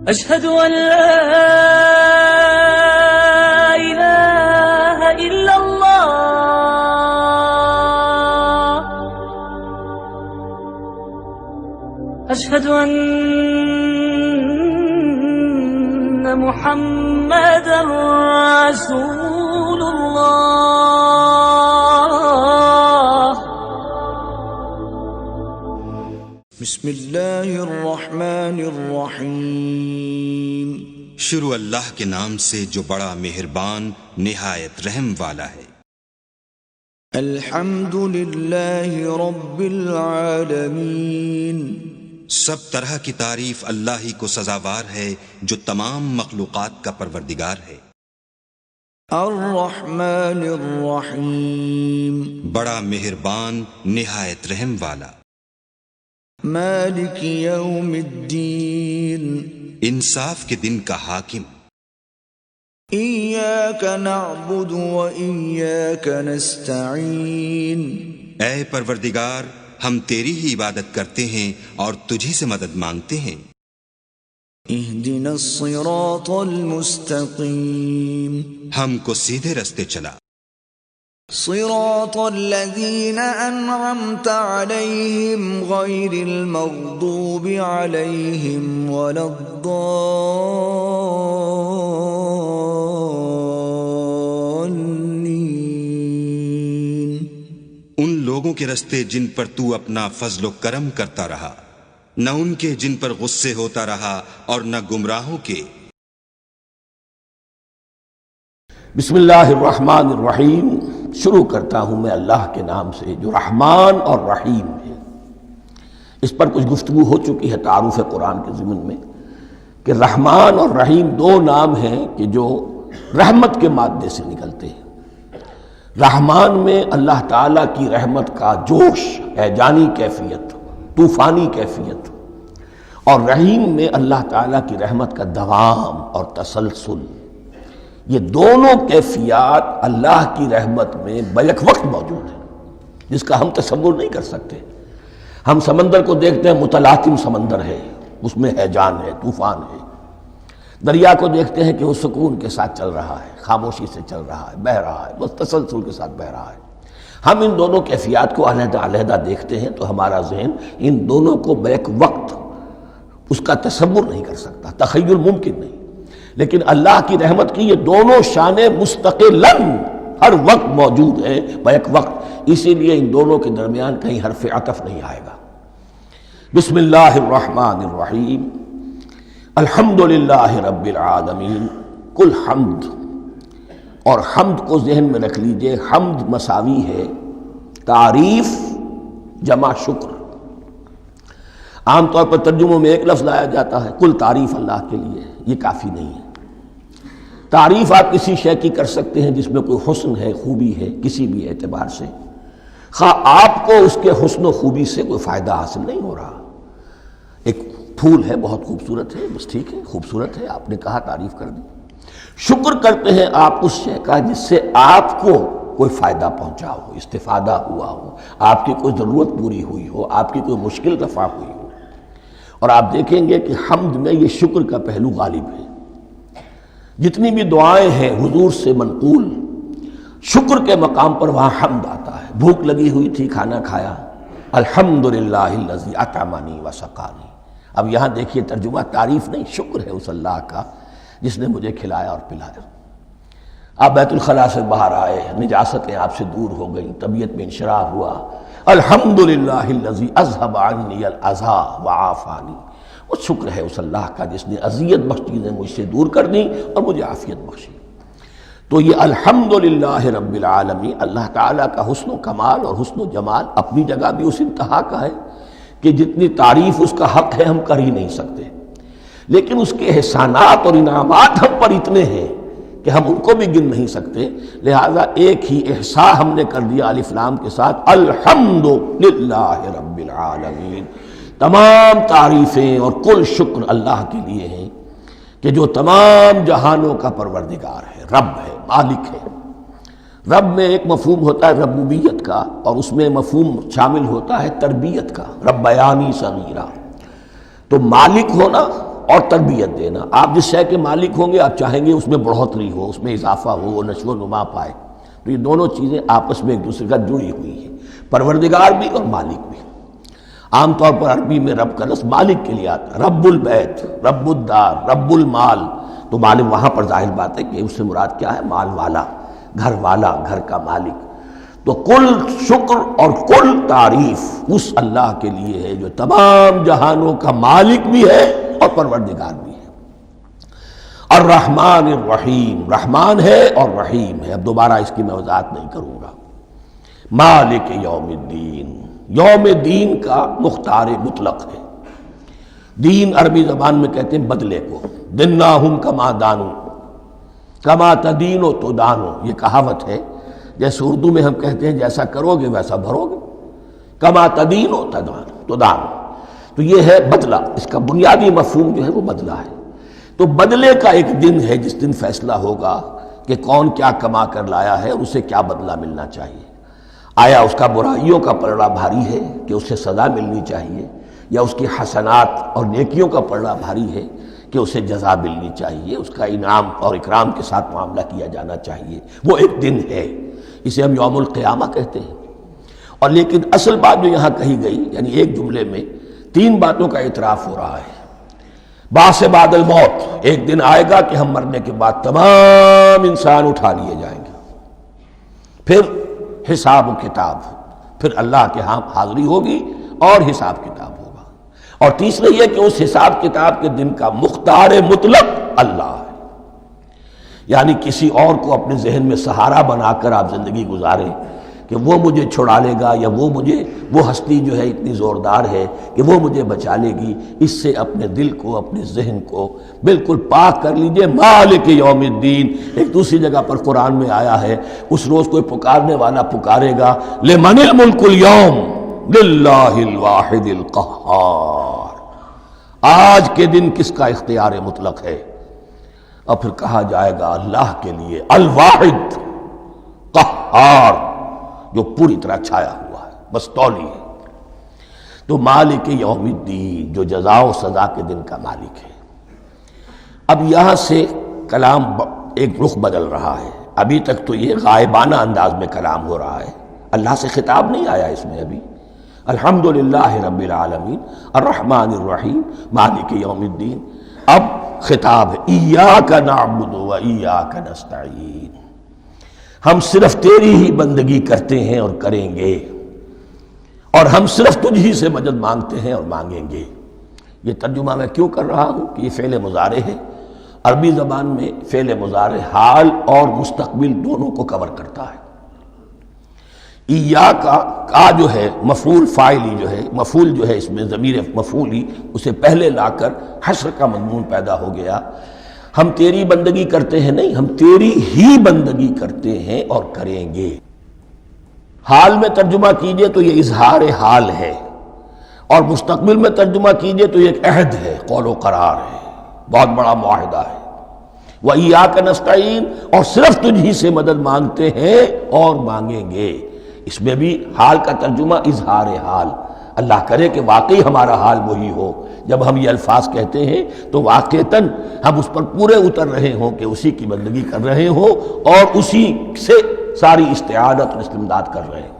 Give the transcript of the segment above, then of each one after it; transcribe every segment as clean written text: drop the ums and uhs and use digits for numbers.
أشهد أن لا إله إلا الله أشهد أن محمدا رسول الله بسم اللہ الرحمن الرحیم۔ شروع اللہ کے نام سے جو بڑا مہربان نہایت رحم والا ہے۔ الحمد للہ رب العالمین۔ سب طرح کی تعریف اللہ ہی کو سزاوار ہے جو تمام مخلوقات کا پروردگار ہے۔ الرحمن الرحیم۔ بڑا مہربان نہایت رحم والا۔ مالک یوم الدین۔ انصاف کے دن کا حاکم۔ ایاک نعبد و ایاک نستعین۔ اے پروردگار، ہم تیری ہی عبادت کرتے ہیں اور تجھی سے مدد مانگتے ہیں۔ اہدنا الصراط المستقیم۔ ہم کو سیدھے رستے چلا۔ صراط الذین انعمت علیہم غیر المغضوب علیہم ولا الضالین۔ ان لوگوں کے رستے جن پر تو اپنا فضل و کرم کرتا رہا، نہ ان کے جن پر غصے ہوتا رہا اور نہ گمراہوں کے۔ بسم اللہ الرحمن الرحیم۔ شروع کرتا ہوں میں اللہ کے نام سے جو رحمان اور رحیم ہے۔ اس پر کچھ گفتگو ہو چکی ہے تعارف قرآن کے ضمن میں کہ رحمان اور رحیم دو نام ہیں کہ جو رحمت کے مادے سے نکلتے ہیں۔ رحمان میں اللہ تعالیٰ کی رحمت کا جوش، ہیجانی کیفیت، طوفانی کیفیت، اور رحیم میں اللہ تعالیٰ کی رحمت کا دوام اور تسلسل۔ یہ دونوں کیفیات اللہ کی رحمت میں بیک وقت موجود ہیں، جس کا ہم تصور نہیں کر سکتے۔ ہم سمندر کو دیکھتے ہیں، متلاطم سمندر ہے، اس میں ہیجان ہے، طوفان ہے۔ دریا کو دیکھتے ہیں کہ وہ سکون کے ساتھ چل رہا ہے، خاموشی سے چل رہا ہے، بہہ رہا ہے، بس تسلسل کے ساتھ بہہ رہا ہے۔ ہم ان دونوں کیفیات کو علیحدہ علیحدہ دیکھتے ہیں تو ہمارا ذہن ان دونوں کو بیک وقت اس کا تصور نہیں کر سکتا، تخیل ممکن نہیں۔ لیکن اللہ کی رحمت کی یہ دونوں شانیں مستقلاً ہر وقت موجود ہیں، بیک وقت۔ اسی لیے ان دونوں کے درمیان کہیں حرف عطف نہیں آئے گا۔ بسم اللہ الرحمن الرحیم۔ الحمد للہ رب العالمین۔ کل حمد، اور حمد کو ذہن میں رکھ لیجئے، حمد مساوی ہے تعریف جمع شکر۔ عام طور پر ترجموں میں ایک لفظ لایا جاتا ہے، کل تعریف اللہ کے لیے، یہ کافی نہیں ہے۔ تعریف آپ کسی شے کی کر سکتے ہیں جس میں کوئی حسن ہے، خوبی ہے، کسی بھی اعتبار سے، خواہ آپ کو اس کے حسن و خوبی سے کوئی فائدہ حاصل نہیں ہو رہا۔ ایک پھول ہے، بہت خوبصورت ہے، بس ٹھیک ہے، خوبصورت ہے، آپ نے کہا، تعریف کر دی۔ شکر کرتے ہیں آپ اس شے کا جس سے آپ کو کوئی فائدہ پہنچا ہو، استفادہ ہوا ہو، آپ کی کوئی ضرورت پوری ہوئی ہو، آپ کی کوئی مشکل رفع ہوئی ہو۔ اور آپ دیکھیں گے کہ حمد میں یہ شکر کا پہلو غالب ہے۔ جتنی بھی دعائیں ہیں حضور سے منقول، شکر کے مقام پر وہاں حمد آتا ہے۔ بھوک لگی ہوئی تھی، کھانا کھایا، الحمدللہ الذی اطعمنی وسقانی۔ اب یہاں دیکھیے ترجمہ تعریف نہیں، شکر ہے اس اللہ کا جس نے مجھے کھلایا اور پلایا۔ آپ بیت الخلاء سے باہر آئے، نجاستیں آپ سے دور ہو گئیں، طبیعت میں انشراح ہوا، الحمدللہ الذی اذھب عنی الاذی وعافانی۔ وہ شکر ہے اس اللہ کا جس نے اذیت بخش چیزیں مجھ سے دور کر دیں اور مجھے عافیت بخشی۔ تو یہ الحمدللہ رب العالمین، اللہ تعالیٰ کا حسن و کمال اور حسن و جمال اپنی جگہ بھی اس انتہا کا ہے کہ جتنی تعریف اس کا حق ہے ہم کر ہی نہیں سکتے، لیکن اس کے احسانات اور انعامات ہم پر اتنے ہیں کہ ہم ان کو بھی گن نہیں سکتے۔ لہذا ایک ہی احصاء ہم نے کر دیا الف لام کے ساتھ، الحمدللہ رب العالمین۔ تمام تعریفیں اور کل شکر اللہ کے لیے ہیں کہ جو تمام جہانوں کا پروردگار ہے، رب ہے، مالک ہے۔ رب میں ایک مفہوم ہوتا ہے ربوبیت کا، اور اس میں مفہوم شامل ہوتا ہے تربیت کا، ربیانی صغیرہ۔ تو مالک ہونا اور تربیت دینا. آپ جس شے کے مالک ہوں گے آپ چاہیں گے اس میں بڑھوتری ہو، اس میں اضافہ ہو، وہ نشو و نما پائے. تو یہ دونوں چیزیں آپس میں ایک دوسرے کا جڑی ہوئی ہیں، پروردگار بھی اور مالک بھی. عام طور پر عربی میں رب کا لفظ مالک کے لیے آتا ہے، رب البیت، رب الدار، رب المال. تو مالک وہاں پر ظاہر بات ہے کہ اس سے مراد کیا ہے؟ مال والا، گھر والا، گھر کا مالک. تو کل شکر اور کل تعریف اس اللہ کے لیے ہے جو تمام جہانوں کا مالک بھی ہے اور پروردگار بھی ہے. الرحمن الرحیم، رحمان ہے اور رحیم ہے. اب دوبارہ اس کی میں وضاحت نہیں کروں گا. مالک یوم الدین، یوم دین کا مختار مطلق ہے. دین عربی زبان میں کہتے ہیں بدلے کو. دناہم کما دانو، کما تدینو تو دانو، یہ کہاوت ہے. جیسے اردو میں ہم کہتے ہیں جیسا کرو گے ویسا بھرو گے. کما تدینو تو دانو، تو یہ ہے بدلہ. اس کا بنیادی مفہوم جو ہے وہ بدلہ ہے. تو بدلے کا ایک دن ہے جس دن فیصلہ ہوگا کہ کون کیا کما کر لایا ہے اور اسے کیا بدلہ ملنا چاہیے. آیا اس کا برائیوں کا پلڑا بھاری ہے کہ اسے سزا ملنی چاہیے، یا اس کی حسنات اور نیکیوں کا پلڑا بھاری ہے کہ اسے جزا ملنی چاہیے، اس کا انعام اور اکرام کے ساتھ معاملہ کیا جانا چاہیے. وہ ایک دن ہے، اسے ہم یوم القیامہ کہتے ہیں. اور لیکن اصل بات جو یہاں کہی گئی، یعنی ایک جملے میں 3 باتوں کا اعتراف ہو رہا ہے. بعث بعد الموت، ایک دن آئے گا کہ ہم مرنے کے بعد تمام انسان اٹھا لیے جائیں گے. پھر حساب و کتاب، پھر اللہ کے ہاں حاضری ہوگی اور حساب کتاب ہوگا. اور تیسرا یہ کہ اس حساب کتاب کے دن کا مختار مطلق اللہ ہے. یعنی کسی اور کو اپنے ذہن میں سہارا بنا کر آپ زندگی گزاریں کہ وہ مجھے چھڑا لے گا، یا وہ ہستی جو ہے اتنی زوردار ہے کہ وہ مجھے بچا لے گی. اس سے اپنے دل کو، اپنے ذہن کو بالکل پاک کر لیجئے. مالک یوم الدین، ایک دوسری جگہ پر قرآن میں آیا ہے اس روز کوئی پکارنے والا پکارے گا لمن الملک اليوم للہ الواحد القہار، آج کے دن کس کا اختیار مطلق ہے؟ اور پھر کہا جائے گا اللہ کے لیے الواحد قہار، جو پوری طرح چھایا ہوا ہے، بس تولی ہے. تو مالک یوم الدین، جو جزا و سزا کے دن کا مالک ہے. اب یہاں سے کلام ایک رخ بدل رہا ہے. ابھی تک تو یہ غائبانہ انداز میں کلام ہو رہا ہے، اللہ سے خطاب نہیں آیا اس میں ابھی. الحمدللہ رب العالمین الرحمن الرحیم مالک یوم الدین. اب خطاب ہے ایاک نعبد و ایاک نستعین، ہم صرف تیری ہی بندگی کرتے ہیں اور کریں گے، اور ہم صرف تجھ ہی سے مدد مانگتے ہیں اور مانگیں گے. یہ ترجمہ میں کیوں کر رہا ہوں کہ یہ فعل مضارع ہے. عربی زبان میں فعل مضارع حال اور مستقبل دونوں کو کور کرتا ہے. ایاک کا جو ہے مفعول فاعلی جو ہے، مفعول جو ہے اس میں ضمیر مفعولی اسے پہلے لا کر حشر کا مضمون پیدا ہو گیا. ہم تیری بندگی کرتے ہیں نہیں، ہم تیری ہی بندگی کرتے ہیں اور کریں گے. حال میں ترجمہ کیجئے تو یہ اظہار حال ہے، اور مستقبل میں ترجمہ کیجئے تو یہ ایک عہد ہے، قول و قرار ہے، بہت بڑا معاہدہ ہے. وَإِيَّاكَ نَسْتَعِينُ، اور صرف تجھ ہی سے مدد مانگتے ہیں اور مانگیں گے. اس میں بھی حال کا ترجمہ اظہار حال. اللہ کرے کہ واقعی ہمارا حال وہی ہو. جب ہم یہ الفاظ کہتے ہیں تو واقعتاً ہم اس پر پورے اتر رہے ہوں کہ اسی کی بندگی کر رہے ہوں اور اسی سے ساری استعانت اور استمداد کر رہے ہیں.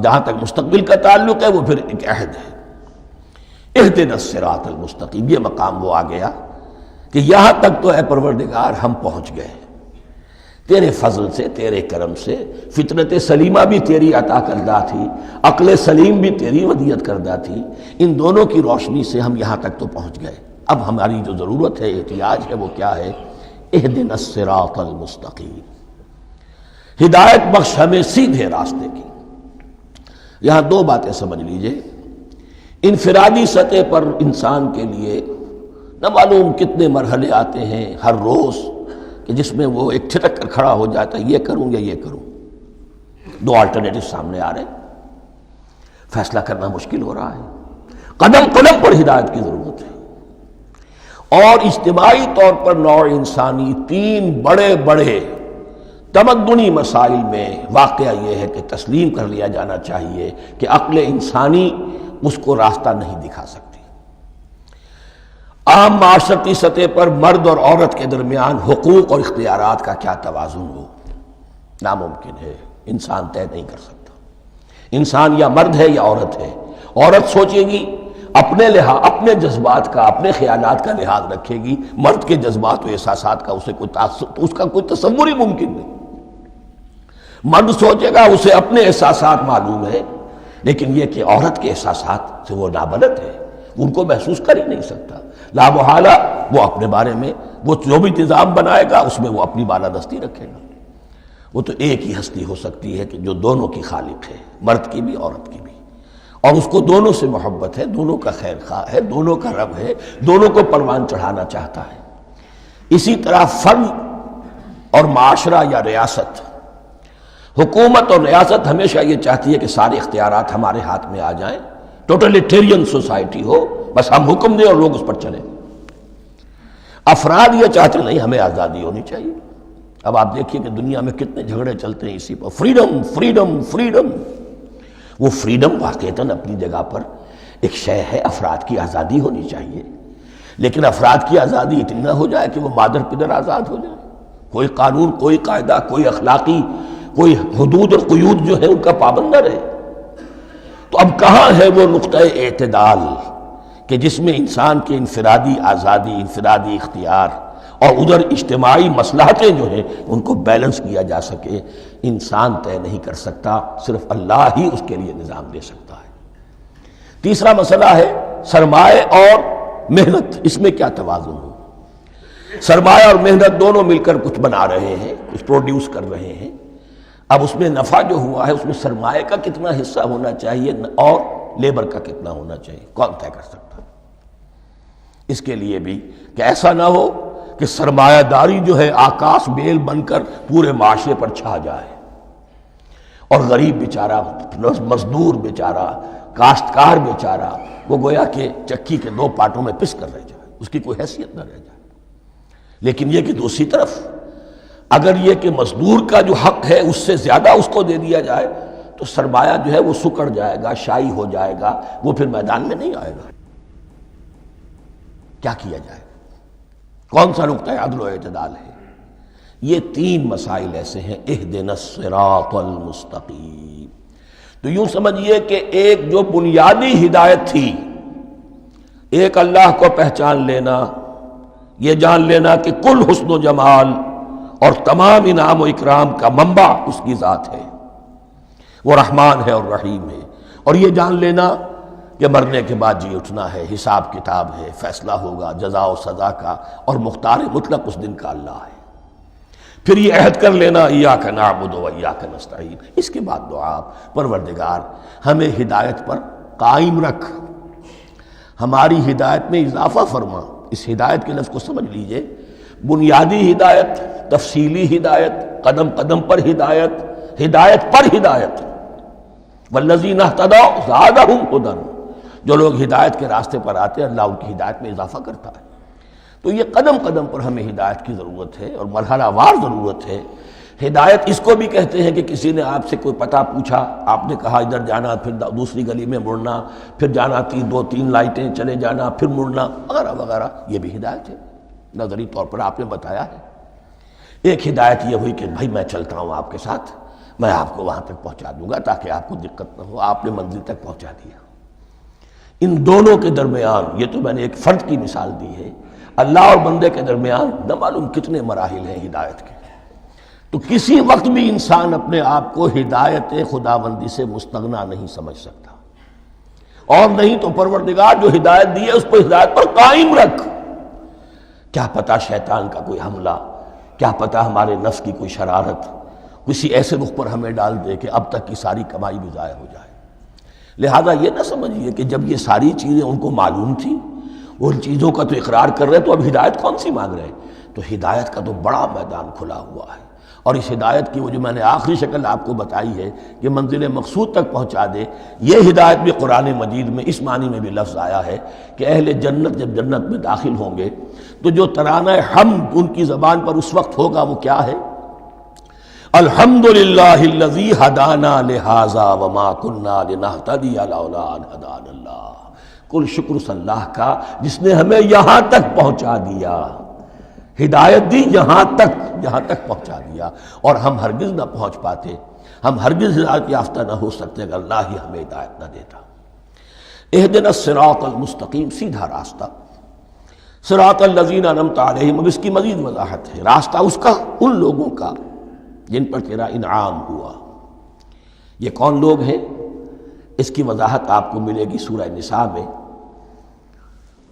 جہاں تک مستقبل کا تعلق ہے وہ پھر ایک عہد ہے. اہدنا الصراط المستقیم، یہ مقام وہ آ گیا کہ یہاں تک تو اے پروردگار ہم پہنچ گئے تیرے فضل سے، تیرے کرم سے. فطرت سلیمہ بھی تیری عطا کردہ تھی، عقل سلیم بھی تیری ودیت کردہ تھی. ان دونوں کی روشنی سے ہم یہاں تک تو پہنچ گئے. اب ہماری جو ضرورت ہے، احتیاج ہے، وہ کیا ہے؟ اہدنا الصراط المستقیم، ہدایت بخش ہمیں سیدھے راستے کی. یہاں 2 باتیں سمجھ لیجئے. انفرادی سطح پر انسان کے لیے نہ معلوم کتنے مرحلے آتے ہیں ہر روز کہ جس میں وہ ایک ٹھٹک کر کھڑا ہو جاتا ہے، یہ کروں یا یہ کروں. 2 آلٹرنیٹو سامنے آ رہے ہیں، فیصلہ کرنا مشکل ہو رہا ہے. قدم قدم پر ہدایت کی ضرورت ہے. اور اجتماعی طور پر نوع انسانی 3 بڑے بڑے تمدنی مسائل میں واقعہ یہ ہے کہ تسلیم کر لیا جانا چاہیے کہ عقل انسانی اس کو راستہ نہیں دکھا سکتی. عام معاشرتی سطح پر مرد اور عورت کے درمیان حقوق اور اختیارات کا کیا توازن ہو، ناممکن ہے، انسان طے نہیں کر سکتا۔ انسان یا مرد ہے یا عورت ہے۔ عورت سوچے گی اپنے لحاظ، اپنے جذبات کا، اپنے خیالات کا لحاظ رکھے گی، مرد کے جذبات و احساسات کا اس کا کوئی تصور ہی ممکن نہیں۔ مرد سوچے گا اسے اپنے احساسات معلوم ہے، لیکن یہ کہ عورت کے احساسات سے وہ نابلد ہے، ان کو محسوس کر ہی نہیں سکتا۔ لا محالہ وہ اپنے بارے میں وہ جو بھی نظام بنائے گا اس میں وہ اپنی بالادستی رکھے گا۔ وہ تو ایک ہی ہستی ہو سکتی ہے کہ جو دونوں کی خالق ہے، مرد کی بھی عورت کی بھی، اور اس کو دونوں سے محبت ہے، دونوں کا خیر خواہ ہے، دونوں کا رب ہے، دونوں کو پروان چڑھانا چاہتا ہے۔ اسی طرح فرد اور معاشرہ یا ریاست، حکومت اور ریاست ہمیشہ یہ چاہتی ہے کہ سارے اختیارات ہمارے ہاتھ میں آ جائیں، ٹوٹلیٹیرین سوسائٹی ہو، بس ہم حکم دیں اور لوگ اس پر چلیں۔ افراد یہ چاہتے نہیں، ہمیں آزادی ہونی چاہیے۔ اب آپ دیکھیے کہ دنیا میں کتنے جھگڑے چلتے ہیں اسی پر، فریڈم فریڈم فریڈم۔ وہ فریڈم واقعتاً اپنی جگہ پر ایک شے ہے، افراد کی آزادی ہونی چاہیے، لیکن افراد کی آزادی اتنی نہ ہو جائے کہ وہ مادر پدر آزاد ہو جائے، کوئی قانون، کوئی قاعدہ، کوئی اخلاقی، کوئی حدود اور قیود جو ہے ان کا پابند نہ رہے۔ تو اب کہاں ہے وہ نقطۂ اعتدال کہ جس میں انسان کے انفرادی آزادی، انفرادی اختیار اور ادھر اجتماعی مصلحتیں جو ہیں ان کو بیلنس کیا جا سکے؟ انسان طے نہیں کر سکتا، صرف اللہ ہی اس کے لیے نظام دے سکتا ہے۔ تیسرا مسئلہ ہے سرمایہ اور محنت، اس میں کیا توازن ہو؟ سرمایہ اور محنت دونوں مل کر کچھ بنا رہے ہیں، کچھ پروڈیوس کر رہے ہیں۔ اب اس میں نفع جو ہوا ہے اس میں سرمایہ کا کتنا حصہ ہونا چاہیے اور لیبر کا کتنا ہونا چاہیے، کون طے کر سکتا ہے؟ اس کے لیے بھی کہ ایسا نہ ہو کہ سرمایہ داری جو ہے آکاش بیل بن کر پورے معاشرے پر چھا جائے، اور غریب بیچارہ، مزدور بیچارہ، کاشتکار بیچارہ وہ گویا کہ چکی کے دو پارٹوں میں پس کر رہ جائے، اس کی کوئی حیثیت نہ رہ جائے۔ لیکن یہ کہ دوسری طرف اگر یہ کہ مزدور کا جو حق ہے اس سے زیادہ اس کو دے دیا جائے تو سرمایہ جو ہے وہ سکڑ جائے گا، شائی ہو جائے گا، وہ پھر میدان میں نہیں آئے گا۔ کیا کیا جائے؟ کون سا نقطہ عدل و اعتدال ہے؟ یہ تین مسائل ایسے ہیں، اہدنا الصراط المستقیم۔ تو یوں سمجھیے کہ ایک جو بنیادی ہدایت تھی، ایک اللہ کو پہچان لینا، یہ جان لینا کہ کل حسن و جمال اور تمام انعام و اکرام کا منبع اس کی ذات ہے، وہ رحمان ہے اور رحیم ہے، اور یہ جان لینا کہ مرنے کے بعد جی اٹھنا ہے، حساب کتاب ہے، فیصلہ ہوگا جزا و سزا کا، اور مختار مطلق اس دن کا اللہ ہے۔ پھر یہ عہد کر لینا ایاک نعبد و ایاک نستعین۔ اس کے بعد دعا، پروردگار ہمیں ہدایت پر قائم رکھ، ہماری ہدایت میں اضافہ فرما۔ اس ہدایت کے لفظ کو سمجھ لیجئے، بنیادی ہدایت، تفصیلی ہدایت، قدم قدم پر ہدایت، ہدایت پر ہدایت۔ والذین اہتدوا زادہم ھدی، جو لوگ ہدایت کے راستے پر آتے ہیں اللہ ان کی ہدایت میں اضافہ کرتا ہے۔ تو یہ قدم قدم پر ہمیں ہدایت کی ضرورت ہے اور مرحلہ وار ضرورت ہے۔ ہدایت اس کو بھی کہتے ہیں کہ کسی نے آپ سے کوئی پتہ پوچھا، آپ نے کہا ادھر جانا، پھر دوسری گلی میں مڑنا، پھر جانا دو تین لائٹیں چلے جانا، پھر مڑنا، وغیرہ وغیرہ، یہ بھی ہدایت ہے، نظری طور پر آپ نے بتایا ہے۔ ایک ہدایت یہ ہوئی کہ بھائی میں چلتا ہوں آپ کے ساتھ، میں آپ کو وہاں تک پہنچا دوں گا تاکہ آپ کو دقت نہ ہو، آپ نے منزل تک پہنچا دیا۔ ان دونوں کے درمیان، یہ تو میں نے ایک فرد کی مثال دی ہے، اللہ اور بندے کے درمیان نہ معلوم کتنے مراحل ہیں ہدایت کے۔ تو کسی وقت بھی انسان اپنے آپ کو ہدایت خداوندی سے مستغنا نہیں سمجھ سکتا، اور نہیں تو پروردگار جو ہدایت دی ہے اس کو ہدایت پر قائم رکھ۔ کیا پتہ شیطان کا کوئی حملہ، کیا پتہ ہمارے نفس کی کوئی شرارت کسی ایسے رخ پر ہمیں ڈال دے کہ اب تک کی ساری کمائی بھی ضائع ہو جائے۔ لہذا یہ نہ سمجھیے کہ جب یہ ساری چیزیں ان کو معلوم تھی، ان چیزوں کا تو اقرار کر رہے، تو اب ہدایت کون سی مانگ رہے ہیں؟ تو ہدایت کا تو بڑا میدان کھلا ہوا ہے، اور اس ہدایت کی وہ جو میں نے آخری شکل آپ کو بتائی ہے کہ منزل مقصود تک پہنچا دے، یہ ہدایت بھی قرآن مجید میں اس معنی میں بھی لفظ آیا ہے کہ اہل جنت جب جنت میں داخل ہوں گے تو جو ترانہ حمد ان کی زبان پر اس وقت ہوگا وہ کیا ہے؟ الحمدللہ الذی ہدانا لہذا وما کننا لنہتدی لولا ان ہدانا اللہ۔ کل شکر اس اللہ کا جس نے ہمیں یہاں تک پہنچا دیا، ہدایت دی یہاں تک پہنچا دیا، اور ہم ہرگز نہ پہنچ پاتے، ہم ہرگز ہدایت یافتہ نہ ہو سکتے اگر اللہ ہی ہمیں ہدایت نہ دیتا۔ اہدنا الصراط المستقیم، سیدھا راستہ، صراط الذین انعمت علیہم، اب اس کی مزید وضاحت ہے، راستہ اس کا ان لوگوں کا جن پر تیرا انعام ہوا۔ یہ کون لوگ ہیں؟ اس کی وضاحت آپ کو ملے گی سورہ نساء میں،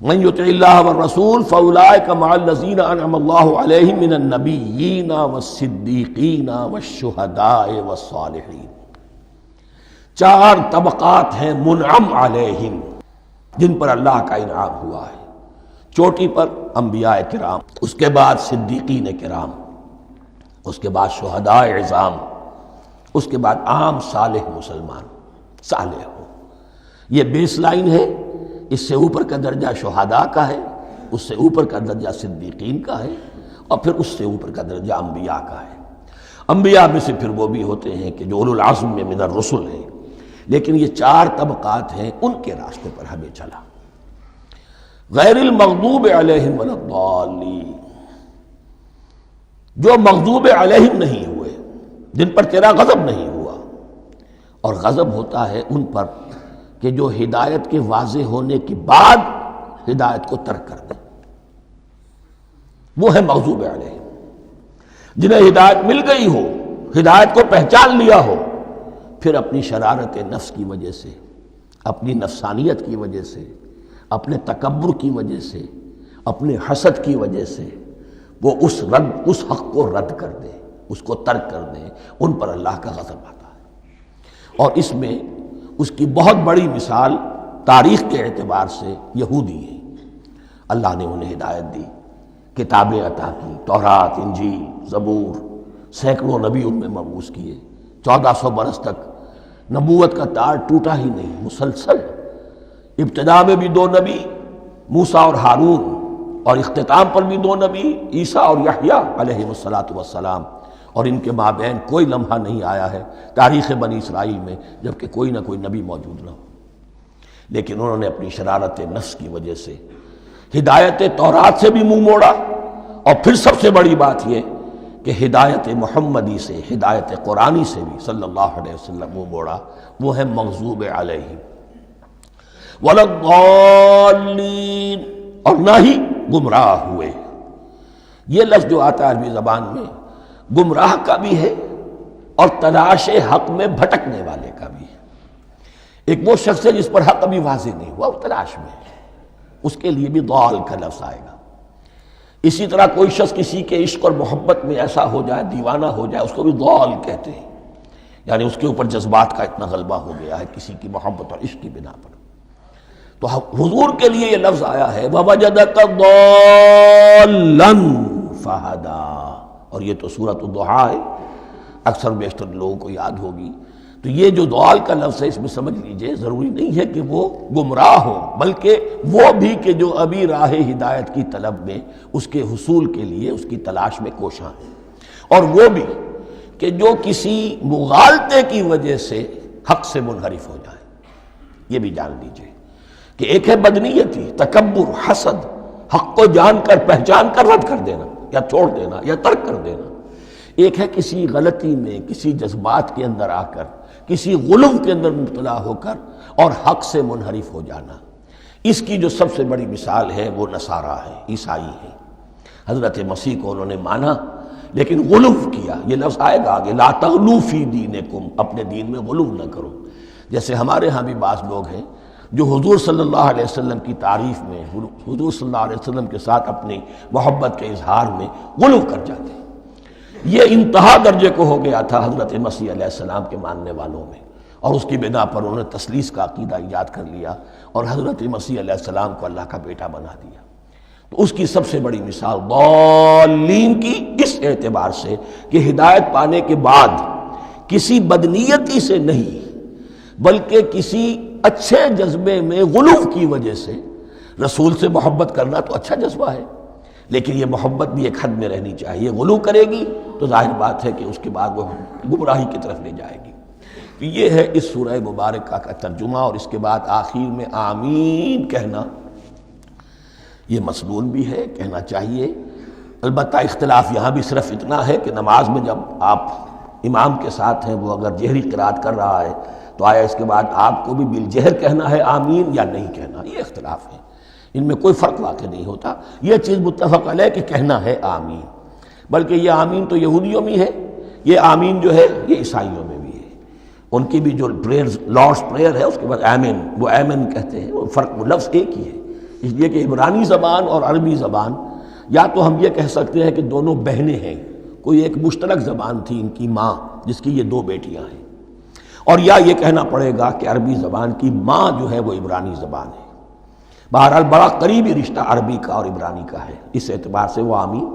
من یطع اللہ والرسول فاولئک مع الذین انعم اللہ علیہم من النبیین والصدیقین والشہداء والصالحین۔ 4 طبقات ہیں منعم علیہم جن پر اللہ کا انعام ہوا ہے۔ چوٹی پر انبیاء کرام، اس کے بعد صدیقین کرام، اس کے بعد شہداء عظام، اس کے بعد عام صالح مسلمان، صالح ہو۔ یہ بیس لائن ہے، اس سے اوپر کا درجہ شہداء کا ہے، اس سے اوپر کا درجہ صدیقین کا ہے، اور پھر اس سے اوپر کا درجہ انبیاء کا ہے۔ انبیاء میں سے پھر وہ بھی ہوتے ہیں کہ جو اولو العزم میں من الرسل ہیں، لیکن یہ 4 طبقات ہیں، ان کے راستے پر ہمیں چلا۔ غیر المغضوب علیہم ولا الضالین، جو مغضوب علیہم نہیں ہوئے، جن پر تیرا غضب نہیں ہوا، اور غضب ہوتا ہے ان پر کہ جو ہدایت کے واضح ہونے کے بعد ہدایت کو ترک کر دیں، وہ ہے مغضوب علیہم۔ جنہیں ہدایت مل گئی ہو، ہدایت کو پہچان لیا ہو، پھر اپنی شرارت نفس کی وجہ سے، اپنی نفسانیت کی وجہ سے، اپنے تکبر کی وجہ سے، اپنے حسد کی وجہ سے وہ اس حق کو رد کر دیں، اس کو ترک کر دیں، ان پر اللہ کا غضب آتا ہے۔ اور اس میں اس کی بہت بڑی مثال تاریخ کے اعتبار سے یہودی ہیں۔ اللہ نے انہیں ہدایت دی، کتابیں عطا کی، تورات، انجیل، زبور، سینکڑوں نبی ان میں مبعوث کیے، 1400 برس تک نبوت کا تار ٹوٹا ہی نہیں، مسلسل۔ ابتدا میں بھی 2 نبی، موسیٰ اور ہارون، اور اختتام پر بھی 2 نبی، عیسیٰ اور یحییٰ علیہ السلام، اور ان کے مابین کوئی لمحہ نہیں آیا ہے تاریخ بنی اسرائیل میں جبکہ کوئی نہ کوئی نبی موجود نہ ہو۔ لیکن انہوں نے اپنی شرارت نفس کی وجہ سے ہدایت تورات سے بھی منہ موڑا، اور پھر سب سے بڑی بات یہ کہ ہدایت محمدی سے، ہدایت قرآنی سے بھی صلی اللہ علیہ وسلم منہ موڑا، وہ ہے مغضوب علیہم ولا الضالین، اور نہ ہی گمراہ ہوئے۔ یہ لفظ جو آتا ہے عربی زبان میں گمراہ کا بھی ہے اور تلاش حق میں بھٹکنے والے کا بھی ہے۔ ایک وہ شخص ہے جس پر حق ابھی واضح نہیں ہوا، وہ تلاش میں ہے، اس کے لیے بھی ضال کا لفظ آئے گا۔ اسی طرح کوئی شخص کسی کے عشق اور محبت میں ایسا ہو جائے، دیوانہ ہو جائے، اس کو بھی ضال کہتے ہیں، یعنی اس کے اوپر جذبات کا اتنا غلبہ ہو گیا ہے کسی کی محبت اور عشق کی بنا پر۔ تو حضور کے لیے یہ لفظ آیا ہے وَوَجَدَكَ ضَالًّا فَهَدَىٰ، اور یہ تو سورۃ الضحیٰ ہے، اکثر بیشتر لوگوں کو یاد ہوگی۔ تو یہ جو ضال کا لفظ ہے، اس میں سمجھ لیجئے ضروری نہیں ہے کہ وہ گمراہ ہو، بلکہ وہ بھی کہ جو ابھی راہ ہدایت کی طلب میں، اس کے حصول کے لیے اس کی تلاش میں کوشاں ہیں، اور وہ بھی کہ جو کسی مغالطے کی وجہ سے حق سے منحرف ہو جائے۔ یہ بھی جان لیجئے کہ ایک ہے بدنیتی، تکبر، حسد، حق کو جان کر پہچان کر رد کر دینا یا چھوڑ دینا یا ترک کر دینا۔ ایک ہے کسی غلطی میں، کسی جذبات کے اندر آ کر، کسی غلو کے اندر مبتلا ہو کر اور حق سے منحرف ہو جانا۔ اس کی جو سب سے بڑی مثال ہے وہ نصارہ ہے، عیسائی ہے۔ حضرت مسیح کو انہوں نے مانا لیکن غلو کیا۔ یہ لفظ آئے گا آگے، لا تغلو فی دینکم، اپنے دین میں غلو نہ کرو۔ جیسے ہمارے ہاں بھی بعض لوگ ہیں جو حضور صلی اللہ علیہ وسلم کی تعریف میں، حضور صلی اللہ علیہ وسلم کے ساتھ اپنی محبت کے اظہار میں غلو کر جاتے ہیں۔ یہ انتہا درجے کو ہو گیا تھا حضرت مسیح علیہ السلام کے ماننے والوں میں، اور اس کی بنا پر انہوں نے تثلیث کا عقیدہ ایجاد کر لیا اور حضرت مسیح علیہ السلام کو اللہ کا بیٹا بنا دیا۔ تو اس کی سب سے بڑی مثال ضالین کی اس اعتبار سے کہ ہدایت پانے کے بعد کسی بدنیتی سے نہیں بلکہ کسی اچھے جذبے میں غلو کی وجہ سے، رسول سے محبت کرنا تو اچھا جذبہ ہے لیکن یہ محبت بھی ایک حد میں رہنی چاہیے۔ غلو کرے گی تو ظاہر بات ہے کہ اس کے بعد وہ گمراہی کی طرف لے جائے گی۔ تو یہ ہے اس سورہ مبارکہ کا ترجمہ، اور اس کے بعد آخر میں آمین کہنا یہ مسنون بھی ہے، کہنا چاہیے۔ البتہ اختلاف یہاں بھی صرف اتنا ہے کہ نماز میں جب آپ امام کے ساتھ ہیں، وہ اگر جہری قرات کر رہا ہے تو آیا اس کے بعد آپ کو بھی بالجہر کہنا ہے آمین یا نہیں کہنا، یہ اختلاف ہے، ان میں کوئی فرق واقع نہیں ہوتا۔ یہ چیز متفق علیہ کہ کہنا ہے آمین، بلکہ یہ آمین تو یہودیوں میں ہے، یہ آمین جو ہے یہ عیسائیوں میں بھی ہے، ان کی بھی جو پریئر لارڈس پریئر ہے اس کے بعد آمین، وہ آمین کہتے ہیں، وہ فرق وہ لفظ ایک ہی ہے، اس لیے کہ عبرانی زبان اور عربی زبان یا تو ہم یہ کہہ سکتے ہیں کہ دونوں بہنیں ہیں، کوئی ایک مشترک زبان تھی ان کی ماں جس کی یہ دو بیٹیاں ہیں، اور یا یہ کہنا پڑے گا کہ عربی زبان کی ماں جو ہے وہ عبرانی زبان ہے۔ بہرحال بڑا قریبی رشتہ عربی کا اور عبرانی کا ہے، اس اعتبار سے وہ آمین۔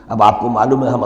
اب آپ کو معلوم ہے ہم